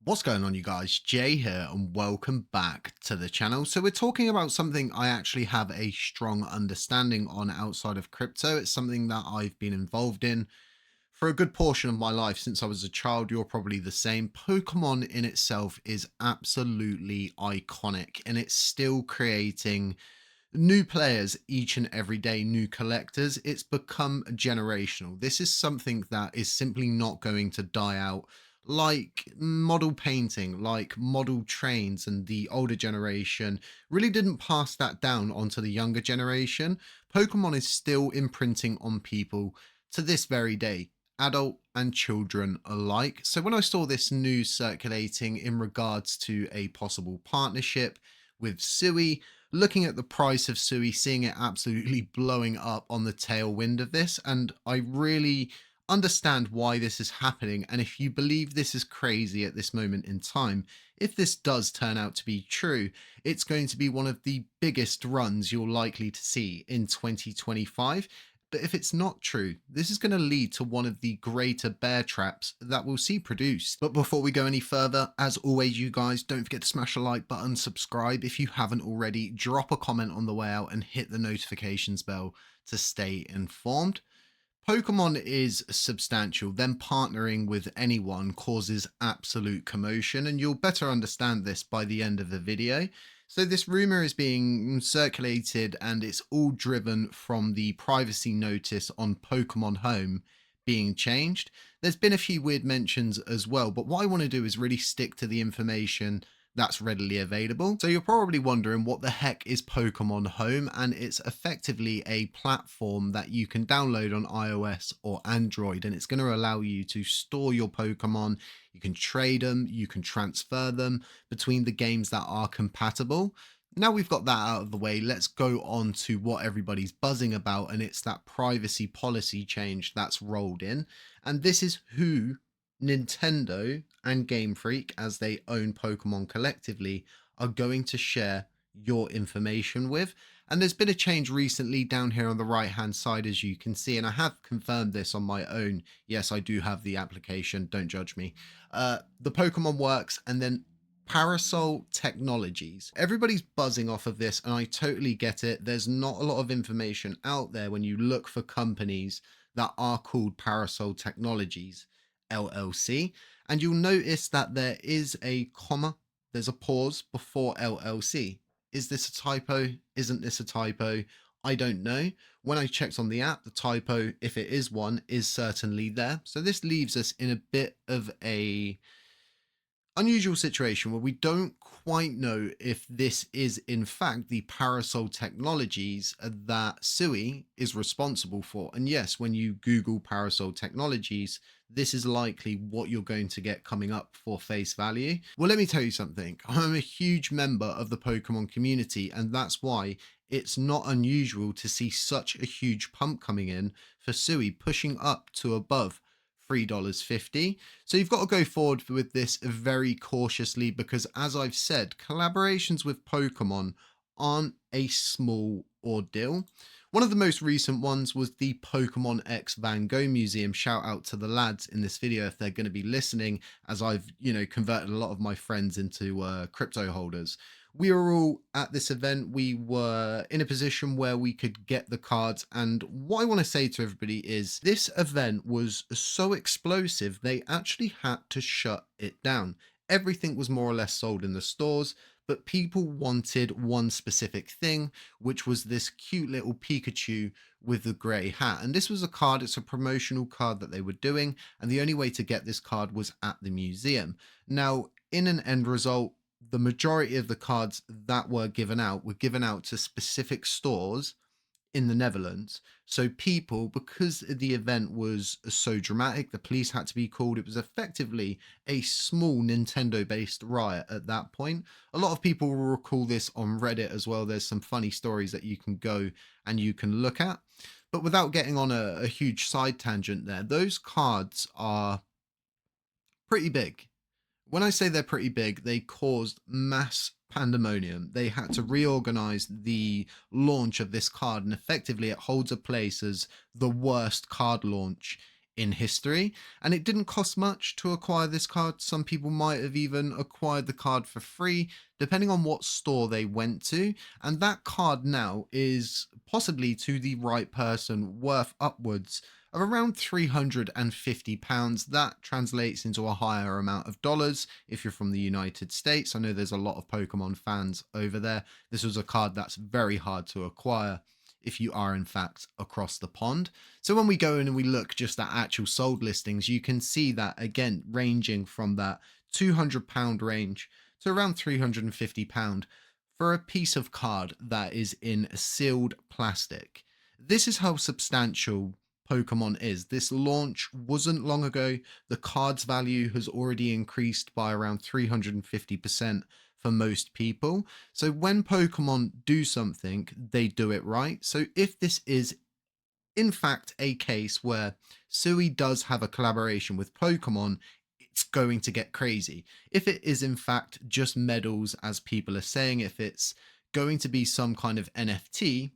What's going on, you guys? Jay here, and welcome back to the channel. So we're talking about something I actually have a strong understanding on outside of crypto. It's something that I've been involved in for a good portion of my life since I was a child. You're probably the same. Pokemon in itself is absolutely iconic, and it's still creating new players each and every day, new collectors. It's become generational. This is something that is simply not going to die out, like model painting, like model trains, and the older generation really didn't pass that down onto the younger generation. Pokemon is still imprinting on people to this very day, adult and children alike. So when I saw this news circulating in regards to a possible partnership with Sui, looking at the price of Sui, seeing it absolutely blowing up on the tailwind of this, and I really understand why this is happening. And if you believe this is crazy at this moment in time, if this does turn out to be true, it's going to be one of the biggest runs you're likely to see in 2025. But if it's not true, this is going to lead to one of the greater bear traps that we'll see produced. But before we go any further, as always, you guys, don't forget to smash the like button, subscribe if you haven't already, drop a comment on the way out, and hit the notifications bell to stay informed. Pokemon is substantial, then partnering with anyone causes absolute commotion, and you'll better understand this by the end of the video. So this rumor is being circulated, and it's all driven from the privacy notice on Pokemon Home being changed. There's been a few weird mentions as well, but what I want to do is really stick to the information that's readily available. So you're probably wondering, what the heck is Pokemon Home? And it's effectively a platform that you can download on iOS or Android, and it's going to allow you to store your Pokemon. You can trade them, you can transfer them between the games that are compatible. Now we've got that out of the way, let's go on to what everybody's buzzing about, and it's that privacy policy change that's rolled in. And this is who Nintendo and Game Freak, as they own Pokemon collectively, are going to share your information with. And there's been a change recently down here on the right hand side, as you can see, and I have confirmed this on my own. Yes, I do have the application, don't judge me. The Pokemon Works, and then Parasol Technologies. Everybody's buzzing off of this, and I totally get it. There's not a lot of information out there when you look for companies that are called Parasol Technologies LLC. And you'll notice that there is a comma, there's a pause before LLC. Is this a typo? Isn't this a typo? I don't know. When I checked on the app, the typo, if it is one, is certainly there. So this leaves us in a bit of a unusual situation where we don't quite know if this is in fact the Parasol Technologies that Sui is responsible for. And yes, when you Google Parasol Technologies, this is likely what you're going to get coming up for face value. Well, let me tell you something. I'm a huge member of the Pokemon community, and that's why it's not unusual to see such a huge pump coming in for Sui, pushing up to above $3.50. So you've got to go forward with this very cautiously, because as I've said, collaborations with Pokemon aren't a small ordeal. One of the most recent ones was the Pokemon X Van Gogh Museum. Shout out to the lads in this video if they're going to be listening, as I've, converted a lot of my friends into crypto holders. We were all at this event. We were in a position where we could get the cards. And what I want to say to everybody is this event was so explosive, they actually had to shut it down. Everything was more or less sold in the stores, but people wanted one specific thing, which was this cute little Pikachu with the grey hat. And this was a card, it's a promotional card that they were doing. And the only way to get this card was at the museum. Now, in an end result, the majority of the cards that were given out to specific stores in the Netherlands. So people, because the event was so dramatic, the police had to be called. It was effectively a small Nintendo based riot at that point. A lot of people will recall this on Reddit as well. There's some funny stories that you can go and you can look at. But without getting on a huge side tangent there, those cards are pretty big. When I say they're pretty big, they caused mass pandemonium. They had to reorganize the launch of this card, and effectively it holds a place as the worst card launch in history. And it didn't cost much to acquire this card. Some people might have even acquired the card for free, depending on what store they went to. And that card now is possibly, to the right person, worth upwards of around £350. That translates into a higher amount of dollars if you're from the United States. I know there's a lot of Pokemon fans over there. This was a card that's very hard to acquire if you are in fact across the pond. So when we go in and we look just at actual sold listings, you can see that again, ranging from that £200 range to around £350 for a piece of card that is in sealed plastic. This is how substantial Pokemon is. This launch wasn't long ago. The card's value has already increased by around 350% for most people. So when Pokemon do something, they do it right. So if this is in fact a case where Sui does have a collaboration with Pokemon, it's going to get crazy. If it is in fact just medals, as people are saying, if it's going to be some kind of NFT,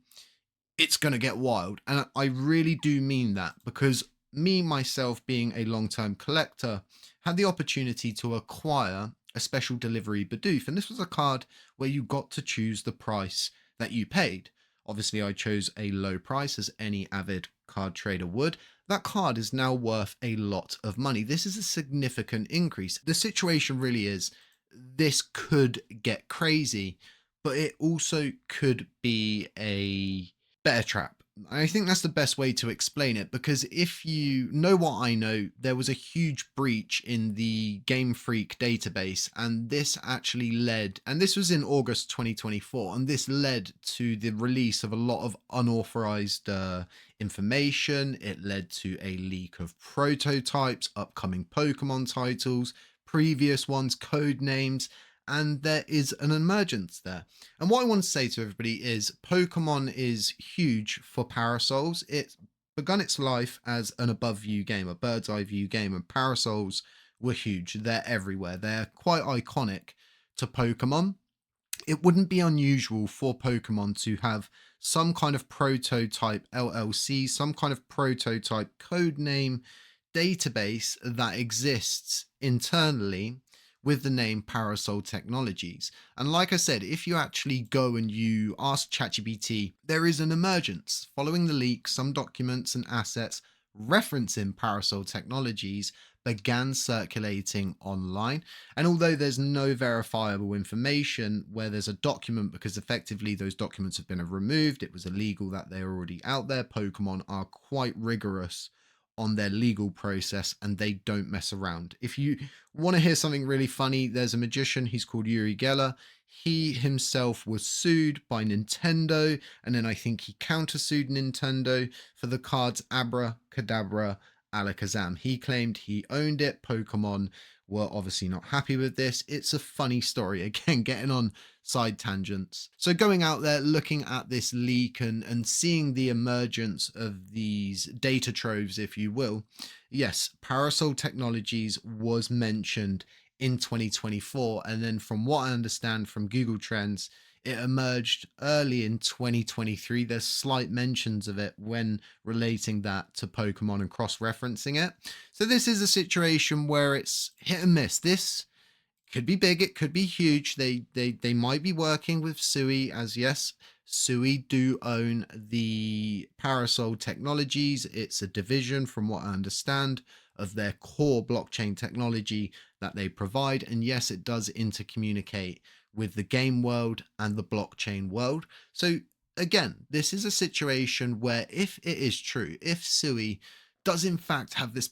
it's going to get wild. And I really do mean that, because me, myself, being a long term collector, had the opportunity to acquire a special delivery Bidoof. And this was a card where you got to choose the price that you paid. Obviously, I chose a low price, as any avid card trader would. That card is now worth a lot of money. This is a significant increase. The situation really is, this could get crazy, but it also could be a bear trap. I think that's the best way to explain it, because if you know what I know, there was a huge breach in the Game Freak database, and this actually led, and this was in August 2024, and this led to the release of a lot of unauthorized information. It led to a leak of prototypes, upcoming Pokemon titles, previous ones, code names, and there is an emergence there. And what I want to say to everybody is Pokemon is huge for Parasols. It's begun its life as an above view game, a bird's eye view game, and Parasols were huge. They're everywhere. They're quite iconic to Pokemon. It wouldn't be unusual for Pokemon to have some kind of prototype LLC, some kind of prototype code name database that exists internally with the name Parasol Technologies. And like I said, if you actually go and you ask ChatGPT, there is an emergence. Following the leak, some documents and assets referencing Parasol Technologies began circulating online. And although there's no verifiable information where there's a document, because effectively those documents have been removed, it was illegal that they're already out there. Pokemon are quite rigorous on their legal process and they don't mess around. If you want to hear something really funny, there's a magician, he's called Uri Geller. He himself was sued by Nintendo, and then I think he countersued Nintendo for the cards Abra Kadabra Alakazam. He claimed he owned it. Pokemon were obviously not happy with this. It's a funny story. Again, getting on side tangents. So going out there, looking at this leak and seeing the emergence of these data troves, if you will, yes, Parasol Technologies was mentioned in 2024. And then from what I understand from Google Trends, it emerged early in 2023. There's slight mentions of it when relating that to Pokemon and cross-referencing it. So this is a situation where it's hit and miss. This could be big, it could be huge. They might be working with Sui, as yes, Sui do own the Parasol Technologies. It's a division, from what I understand, of their core blockchain technology that they provide. And yes, it does intercommunicate with the game world and the blockchain world. So again, this is a situation where if it is true, if Sui does in fact have this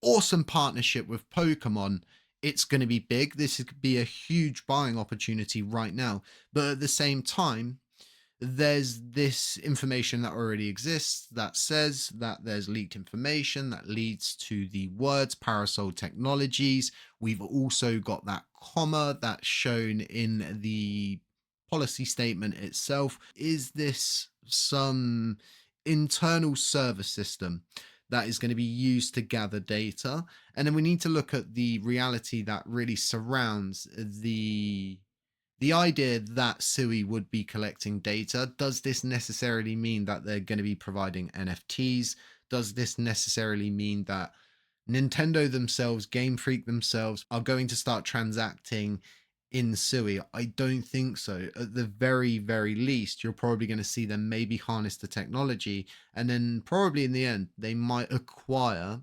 awesome partnership with Pokemon, it's going to be big. This could be a huge buying opportunity right now. But at the same time, there's this information that already exists that says that there's leaked information that leads to the words Parasol Technologies. We've also got that comma that's shown in the policy statement itself. Is this some internal server system that is going to be used to gather data? And then we need to look at the reality that really surrounds the idea that Sui would be collecting data. Does this necessarily mean that they're going to be providing NFTs? Does this necessarily mean that Nintendo themselves, Game Freak themselves, are going to start transacting in Sui? I don't think so. At the very, very least, you're probably going to see them maybe harness the technology, and then probably in the end, they might acquire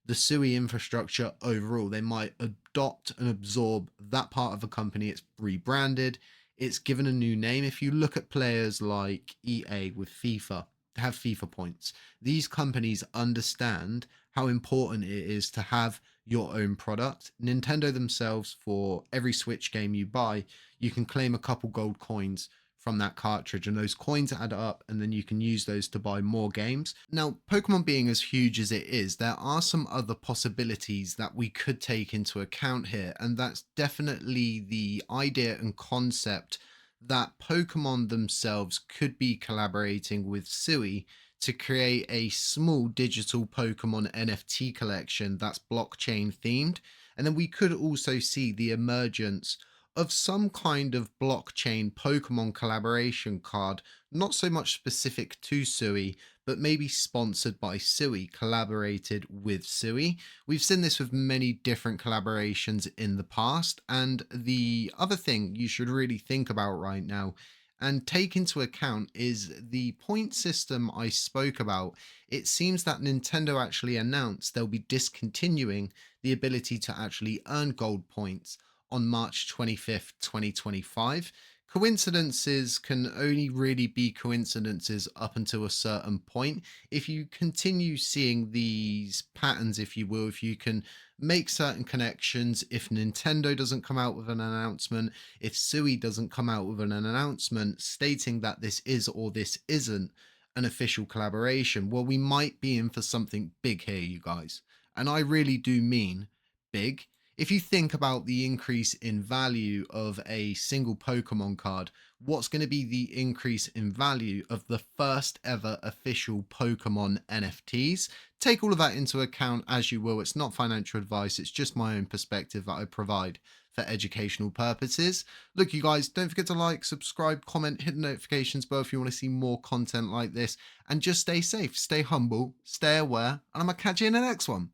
the Sui infrastructure overall. They might adopt and absorb that part of a company. It's rebranded, it's given a new name. If you look at players like EA with FIFA, have FIFA points. These companies understand how important it is to have your own product. Nintendo themselves, for every Switch game you buy, you can claim a couple gold coins from that cartridge, and those coins add up, and then you can use those to buy more games. Now, Pokemon being as huge as it is, there are some other possibilities that we could take into account here, and that's definitely the idea and concept that Pokemon themselves could be collaborating with Sui to create a small digital Pokemon NFT collection that's blockchain themed. And then we could also see the emergence of some kind of blockchain Pokemon collaboration card, not so much specific to Sui, but maybe sponsored by Sui, collaborated with Sui. We've seen this with many different collaborations in the past. And the other thing you should really think about right now and take into account is the point system I spoke about. It seems that Nintendo actually announced they'll be discontinuing the ability to actually earn gold points on March 25th, 2025. Coincidences can only really be coincidences up until a certain point. If you continue seeing these patterns, if you will, if you can make certain connections, if Nintendo doesn't come out with an announcement, if Sui doesn't come out with an announcement stating that this is or this isn't an official collaboration, well, we might be in for something big here, you guys. And I really do mean big. If you think about the increase in value of a single Pokemon card, what's going to be the increase in value of the first ever official Pokemon NFTs? Take all of that into account as you will. It's not financial advice, it's just my own perspective that I provide for educational purposes. Look, you guys, don't forget to like, subscribe, comment, hit the notifications bell if you want to see more content like this, and just stay safe, stay humble, stay aware, and I'm going to catch you in the next one.